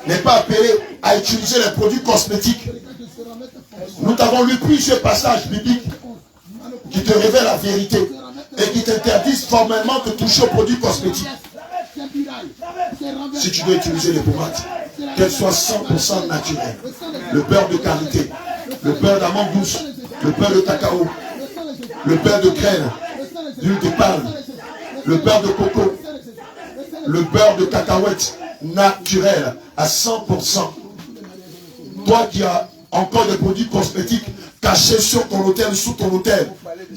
n'est pas appelé à utiliser les produits cosmétiques. Nous avons lu plusieurs passages bibliques qui te révèlent la vérité et qui t'interdisent formellement de toucher aux produits cosmétiques. Si tu dois utiliser les pommades, qu'elles soient 100% naturelles, le beurre de qualité, le beurre d'amande douce, le beurre de cacao, le beurre de graines, l'huile de palme, le beurre de coco, le beurre de cacahuète naturel à 100%. Toi qui as encore des produits cosmétiques cachés sur ton hôtel, sous ton hôtel,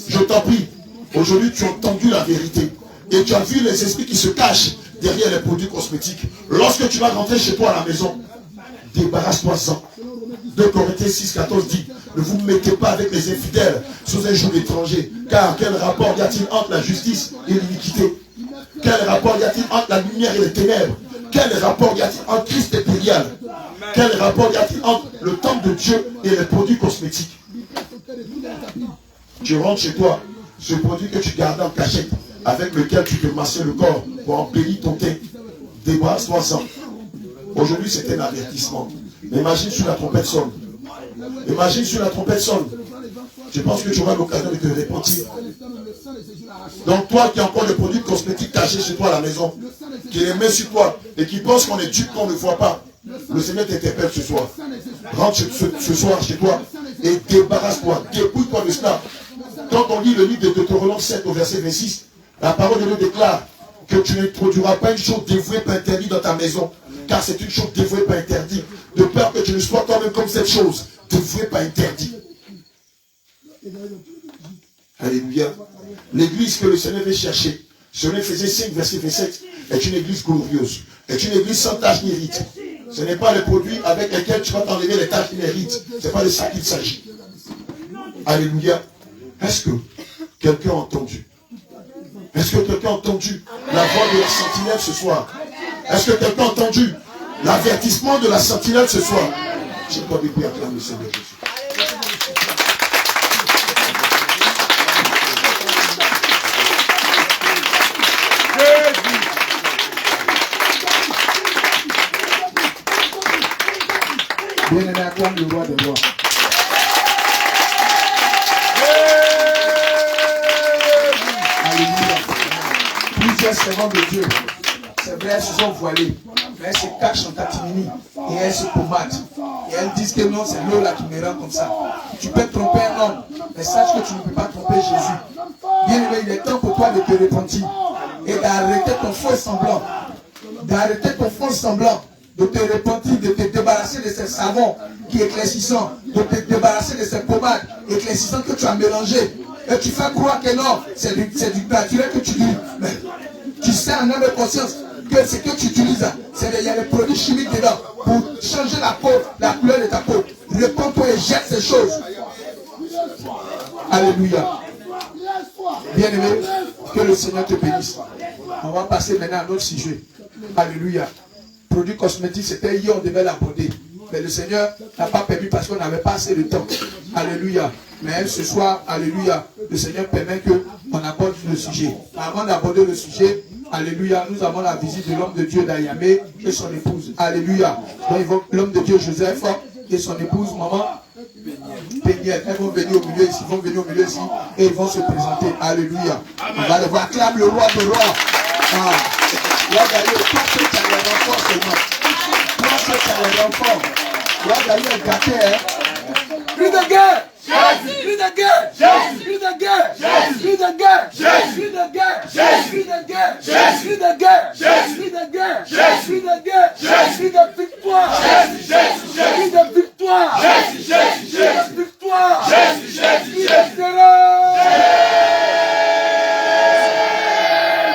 je t'en prie, aujourd'hui tu as entendu la vérité et tu as vu les esprits qui se cachent derrière les produits cosmétiques. Lorsque tu vas rentrer chez toi à la maison, débarrasse-toi-en. 2 Corinthiens 6,14 dit, ne vous mettez pas avec les infidèles sous un joug étranger, car quel rapport y a-t-il entre la justice et l'iniquité? Quel rapport y a-t-il entre la lumière et les ténèbres? Quel rapport y a-t-il entre Christ et Bélial? Quel rapport y a-t-il entre le temple de Dieu et les produits cosmétiques? Tu rentres chez toi, ce produit que tu gardes en cachette, avec lequel tu te massais le corps pour embellir ton teint, débarrasse-toi-en. Aujourd'hui, c'est un avertissement. Imagine sur la trompette sonne. Imagine sur la trompette sonne. Je pense que tu auras l'occasion de te repentir. Donc toi qui as encore des produits cosmétiques cachés chez toi à la maison, qui les met sur toi et qui pense qu'on est dupe, qu'on ne voit pas, le Seigneur t'interpelle ce soir. Rentre ce soir chez toi et débarrasse-toi, dépouille-toi de cela. Quand on lit le livre de Deutéronome 7 au verset 26, la parole de Dieu déclare que tu n'introduiras pas une chose dévouée pas interdite dans ta maison, car c'est une chose dévouée pas interdite, de peur que tu ne sois toi-même comme cette chose, dévouée pas interdite. Alléluia. L'église que le Seigneur veut chercher, selon Éphésiens 5, verset 27, est une église glorieuse, est une église sans tache ni rite. Ce n'est pas les produits avec lesquels tu vas t'enlever les taches ni les rites. Ce n'est pas de ça qu'il s'agit. Alléluia. Est-ce que quelqu'un a entendu? Est-ce que quelqu'un a entendu la voix de la sentinelle ce soir? Est-ce que quelqu'un a entendu l'avertissement de la sentinelle ce soir? Je crois que acclamer le Seigneur Jésus. Bien-aimé, acclame le roi des rois. Alléluia. Plusieurs servants de Dieu, c'est vrai, elles se sont voilées, mais elles se cachent en catimini et elles se pommadent. Et elles disent que non, c'est l'eau là qui me rend comme ça. Tu peux tromper un homme, mais sache que tu ne peux pas tromper Jésus. Bien-aimé, il est temps pour toi de te repentir et d'arrêter ton faux semblant. D'arrêter ton faux semblant. De te repentir, de te débarrasser de ces savons qui éclaircissant, de te débarrasser de ces pommades éclaircissantes que tu as mélangées. Et tu fais croire que non, c'est du naturel que tu utilises. Mais tu sais en âme de conscience que ce que tu utilises, il y a des produits chimiques dedans pour changer la peau, la couleur de ta peau. Réponds-toi et jette ces choses. Alléluia. Bien-aimé, que le Seigneur te bénisse. On va passer maintenant à notre sujet. Alléluia. Produits cosmétiques, c'était hier, on devait l'aborder. Mais le Seigneur n'a pas permis parce qu'on n'avait pas assez de temps. Alléluia. Mais ce soir, alléluia, le Seigneur permet qu'on aborde le sujet. Avant d'aborder le sujet, alléluia, nous avons la visite de l'homme de Dieu d'Ayamé et son épouse. Alléluia. Donc l'homme de Dieu Joseph et son épouse, maman Péniel. Elles vont venir au milieu ici, et ils vont se présenter. Alléluia. On va les voir. Acclame le roi de rois. Regarde, toi que tu as les enfants seulement. Toi que tu as les enfants. Regarde, il est gâté, hein. Cri de guerre! Cri de guerre! Cri de guerre! Cri de guerre! Cri de guerre! Cri de guerre! Cri de guerre! Cri de guerre! Cri de guerre! Cri de victoire! Cri de victoire! Cri